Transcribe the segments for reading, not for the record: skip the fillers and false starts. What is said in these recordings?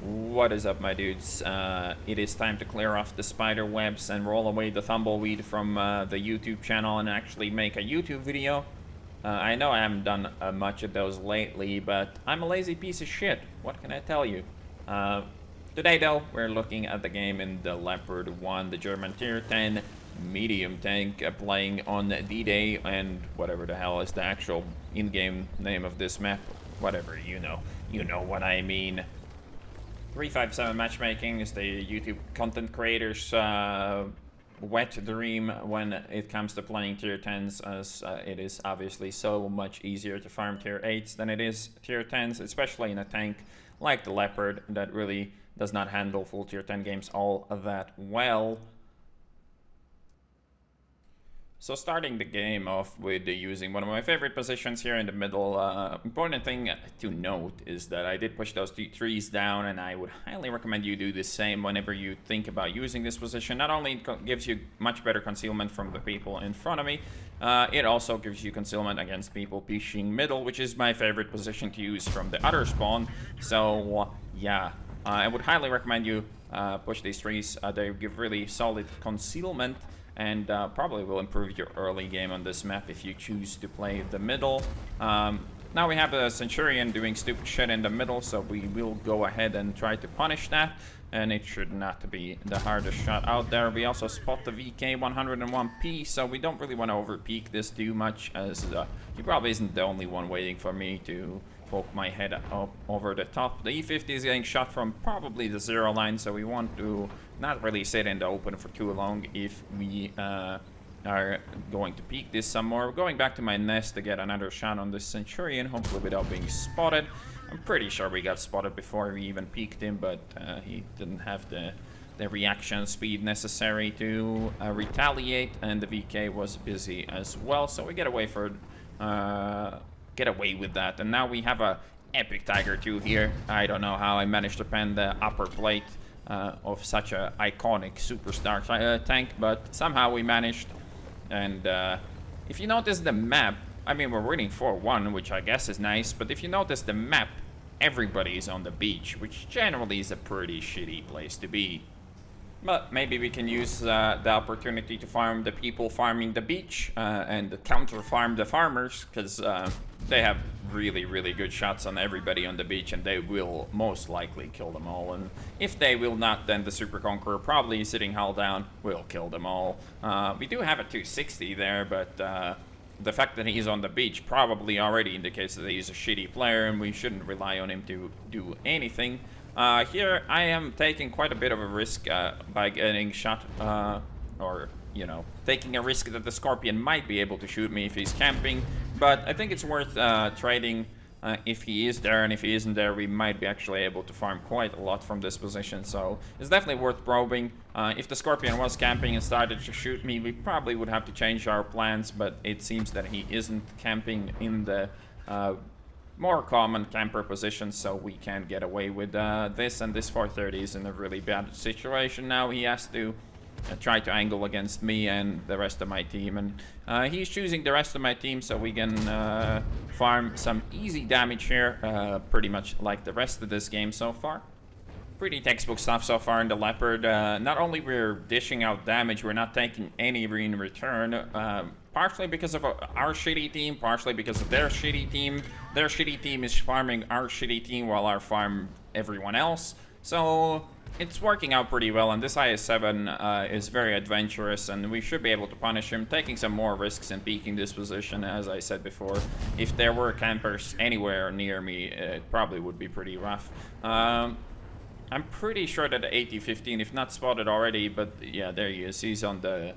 What is up, my dudes? It is time to clear off the spider webs and roll away the tumbleweed from the YouTube channel and actually make a YouTube video. I know I haven't done much of those lately, but I'm a lazy piece of shit. What can I tell you? Today, though, we're looking at the game in the Leopard 1, the German Tier 10 medium tank, playing on D-Day and whatever the hell is the actual in-game name of this map. Whatever, you know what I mean. 357 matchmaking is the YouTube content creators' wet dream when it comes to playing tier 10s, as it is obviously so much easier to farm tier 8s than it is tier 10s, especially in a tank like the Leopard that really does not handle full tier 10 games all that well. So starting the game off with using one of my favorite positions here in the middle. Important thing to note is that I did push those two trees down, and I would highly recommend you do the same whenever you think about using this position. Not only gives you much better concealment from the people in front of me, it also gives you concealment against people pushing middle, which is my favorite position to use from the other spawn. So yeah, I would highly recommend you push these trees. They give really solid concealment, and probably will improve your early game on this map if you choose to play the middle. Now we have a Centurion doing stupid shit in the middle, so we will go ahead and try to punish that, and it should not be the hardest shot out there. We also spot the VK 101p, so we don't really want to overpeak this too much, as he probably isn't the only one waiting for me to poke my head up over the top. The E50 is getting shot from probably the 0 line, so we want to not really sit in the open for too long if we are going to peek this some more. Going back to my nest to get another shot on this Centurion, hopefully without being spotted. I'm pretty sure we got spotted before we even peeked him, but he didn't have the reaction speed necessary to retaliate, and the VK was busy as well, so we get away with that. And now we have a epic Tiger 2 here. I don't know how I managed to pen the upper plate of such a iconic superstar tank, but somehow we managed. And if you notice the map, I mean, we're winning 4-1, which I guess is nice, but if you notice the map, everybody is on the beach, which generally is a pretty shitty place to be. But maybe we can use the opportunity to farm the people farming the beach and counter-farm the farmers, because they have really, really good shots on everybody on the beach, and they will most likely kill them all. And if they will not, then the Super Conqueror, probably sitting hull down, will kill them all. We do have a 260 there, but the fact that he's on the beach probably already indicates that he's a shitty player, and we shouldn't rely on him to do anything. Here I am taking quite a bit of a risk by getting shot, or, you know, taking a risk that the Scorpion might be able to shoot me if he's camping, but I think it's worth trading if he is there, and if he isn't there, we might be actually able to farm quite a lot from this position, so it's definitely worth probing. If the Scorpion was camping and started to shoot me, we probably would have to change our plans, but it seems that he isn't camping in the more common camper positions, so we can get away with this, and this 430 is in a really bad situation now. He has to try to angle against me and the rest of my team, and he's choosing the rest of my team, so we can farm some easy damage here, pretty much like the rest of this game so far. Pretty textbook stuff so far in the Leopard. Not only we're dishing out damage, we're not taking any in return, partially because of our shitty team, partially because of their shitty team. Their shitty team is farming our shitty team while I farm everyone else. So it's working out pretty well, and this IS-7 is very adventurous, and we should be able to punish him, taking some more risks and peeking this position. As I said before, if there were campers anywhere near me, it probably would be pretty rough. I'm pretty sure that the AT-15, if not spotted already, but yeah, there he is. He's on the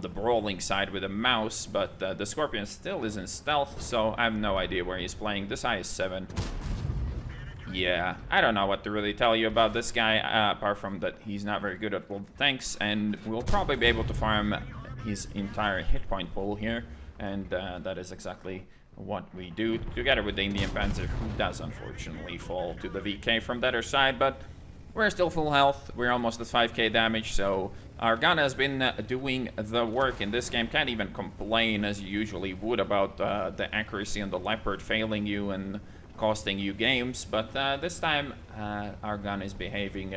brawling side with a mouse, but the Scorpion still is in stealth, so I have no idea where he's playing. This IS-7, yeah, I don't know what to really tell you about this guy, apart from that he's not very good at world tanks, and we'll probably be able to farm his entire hit point pool here, and that is exactly what we do, together with the Indian Panzer, who does unfortunately fall to the VK from the other side, but we're still full health. We're almost at 5k damage, so our gun has been doing the work in this game. Can't even complain as you usually would about the accuracy on the Leopard failing you and costing you games, but this time our gun is behaving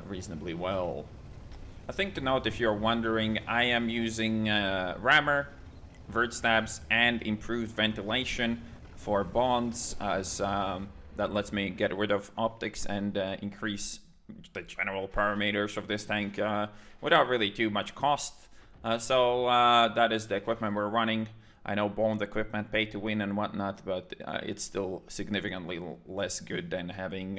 reasonably well. A thing to note, if you're wondering, I am using rammer, vert stabs, and improved ventilation for bonds, as that lets me get rid of optics and increase the general parameters of this tank without really too much cost. So that is the equipment we're running. I know bond equipment, pay to win and whatnot, but it's still significantly less good than having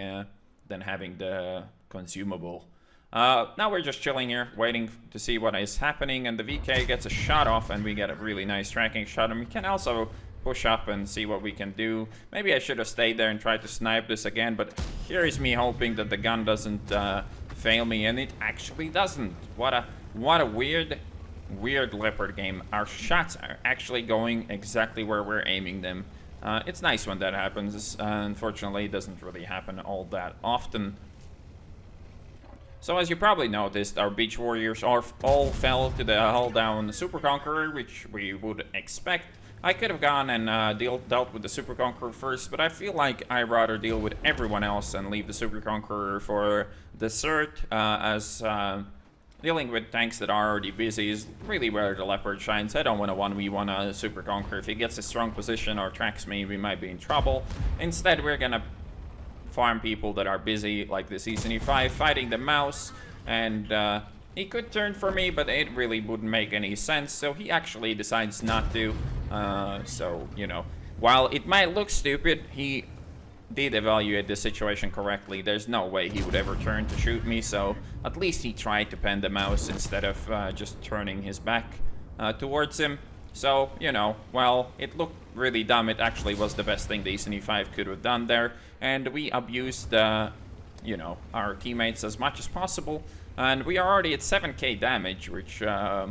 the consumable. Now we're just chilling here, waiting to see what is happening, and the VK gets a shot off, and we get a really nice tracking shot, and we can also push up and see what we can do. Maybe I should have stayed there and tried to snipe this again, but here is me hoping that the gun doesn't fail me, and it actually doesn't. What a weird Leopard game. Our shots are actually going exactly where we're aiming them. It's nice when that happens. Unfortunately, it doesn't really happen all that often. So as you probably noticed, our Beach Warriors all fell to the hull down Super Conqueror, which we would expect. I could have gone and dealt with the Super Conqueror first, but I feel like I'd rather deal with everyone else and leave the Super Conqueror for dessert, as dealing with tanks that are already busy is really where the Leopard shines. I don't want to 1v1 a Super Conqueror. If he gets a strong position or tracks me, we might be in trouble. Instead, we're gonna farm people that are busy, like this E75, fighting the mouse, and he could turn for me, but it really wouldn't make any sense, so he actually decides not to. So, you know, while it might look stupid, he did evaluate the situation correctly. There's no way he would ever turn to shoot me, so at least he tried to pen the mouse instead of just turning his back towards him. So, you know, while it looked really dumb, it actually was the best thing the E75 could have done there, and we abused, you know, our teammates as much as possible, and we are already at 7k damage, which, yeah,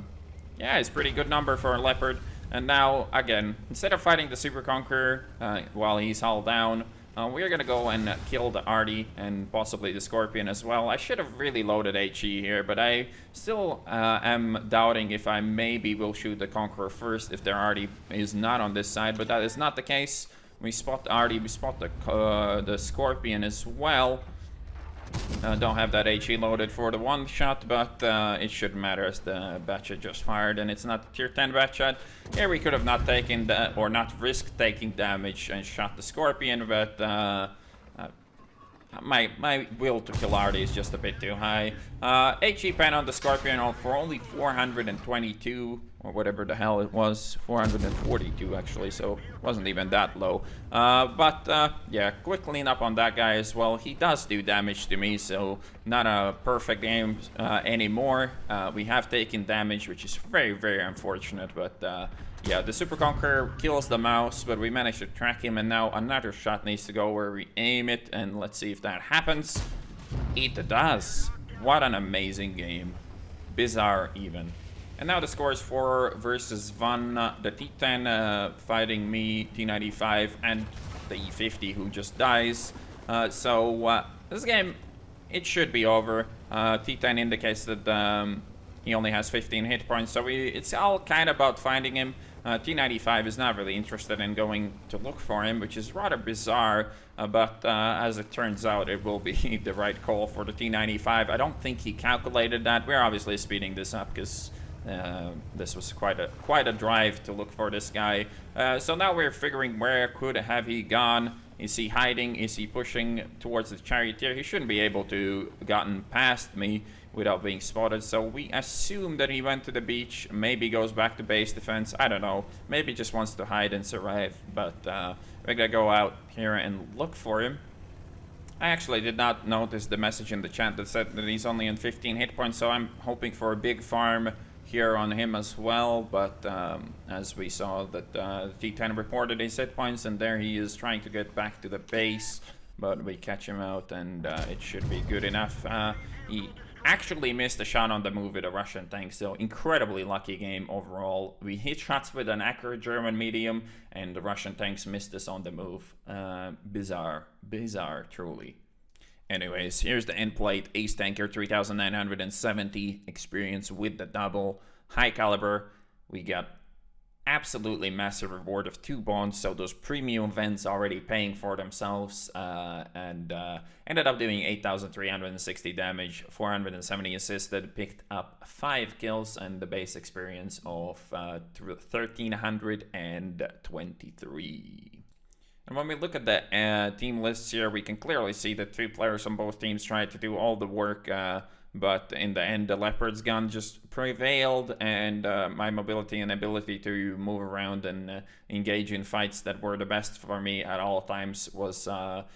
is a pretty good number for a Leopard. And now, again, instead of fighting the Super Conqueror while he's hull down, we're gonna go and kill the Arty and possibly the Scorpion as well. I should have really loaded HE here, but I still am doubting if I maybe will shoot the Conqueror first if their Arty is not on this side, but that is not the case. We spot the Arty, we spot the Scorpion as well. Don't have that HE loaded for the one shot, but it shouldn't matter as the batch just fired, and it's not tier 10 batch shot. Here we could have not taken the, or not risked taking damage and shot the Scorpion, but my will to kill Arty is just a bit too high. HE pen on the Scorpion for only 422, or whatever the hell it was, 442 actually, so it wasn't even that low. But yeah, quick cleanup on that guy as well. He does do damage to me, so not a perfect game anymore. We have taken damage, which is very, very unfortunate, but yeah, the Super Conqueror kills the mouse, but we managed to track him, and now another shot needs to go where we aim it, and let's see if that happens. It does. What an amazing game. Bizarre even. And now the score is 4 versus 1. The T10 fighting me, T95, and the E50 who just dies. So this game, it should be over. T10 indicates that he only has 15 hit points, so it's all kind of about finding him. T95 is not really interested in going to look for him, which is rather bizarre, but as it turns out, it will be the right call for the T95. I don't think he calculated that. We're obviously speeding this up because this was quite a drive to look for this guy. So now we're figuring where could have he gone. Is he hiding? Is he pushing towards the charioteer? He shouldn't be able to gotten past me without being spotted, so we assume that he went to the beach, maybe goes back to base defense, I don't know, maybe just wants to hide and survive, but we're gonna go out here and look for him. I actually did not notice the message in the chat that said that he's only on 15 hit points, so I'm hoping for a big farm here on him as well, but as we saw that T10 reported his hit points, and there he is trying to get back to the base, but we catch him out, and it should be good enough. He actually missed a shot on the move with a Russian tank, so incredibly lucky game overall. We hit shots with an accurate German medium, and the Russian tanks missed us on the move. Bizarre, truly. Anyways, here's the end plate. Ace Tanker 3970 experience with the double high caliber. We got absolutely massive reward of 2 bonds, so those premium events already paying for themselves, and ended up doing 8,360 damage, 470 assisted, picked up 5 kills, and the base experience of 1,323. And when we look at the team lists here, we can clearly see that 3 players on both teams tried to do all the work, but in the end, the Leopard's gun just prevailed, and my mobility and ability to move around and engage in fights that were the best for me at all times was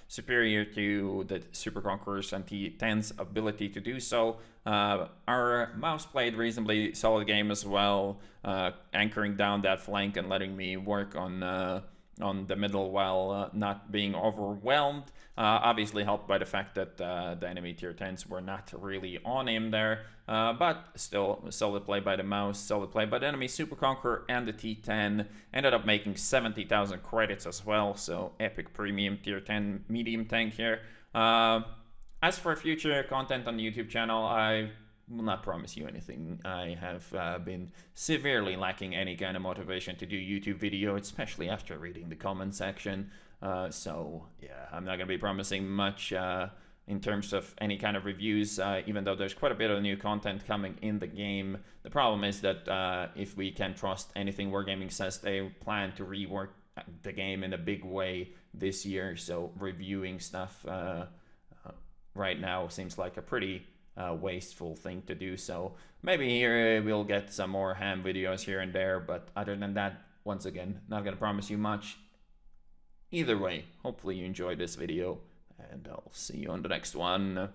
superior to the Super Conquerors and T10's ability to do so. Our mouse played reasonably solid game as well, anchoring down that flank and letting me work on the middle while not being overwhelmed. Obviously helped by the fact that the enemy tier 10s were not really on him there, but still solid play by the mouse, solid play by the enemy Super Conqueror and the T10. Ended up making 70,000 credits as well, so epic premium tier 10 medium tank here. As for future content on the YouTube channel, I will not promise you anything. I have been severely lacking any kind of motivation to do YouTube video, especially after reading the comment section. So yeah, I'm not gonna be promising much in terms of any kind of reviews, even though there's quite a bit of new content coming in the game. The problem is that if we can trust anything Wargaming says, they plan to rework the game in a big way this year, so reviewing stuff right now seems like a pretty wasteful thing to do. So maybe here we'll get some more ham videos here and there, but other than that, once again, not gonna promise you much. Either way, hopefully you enjoyed this video, and I'll see you on the next one.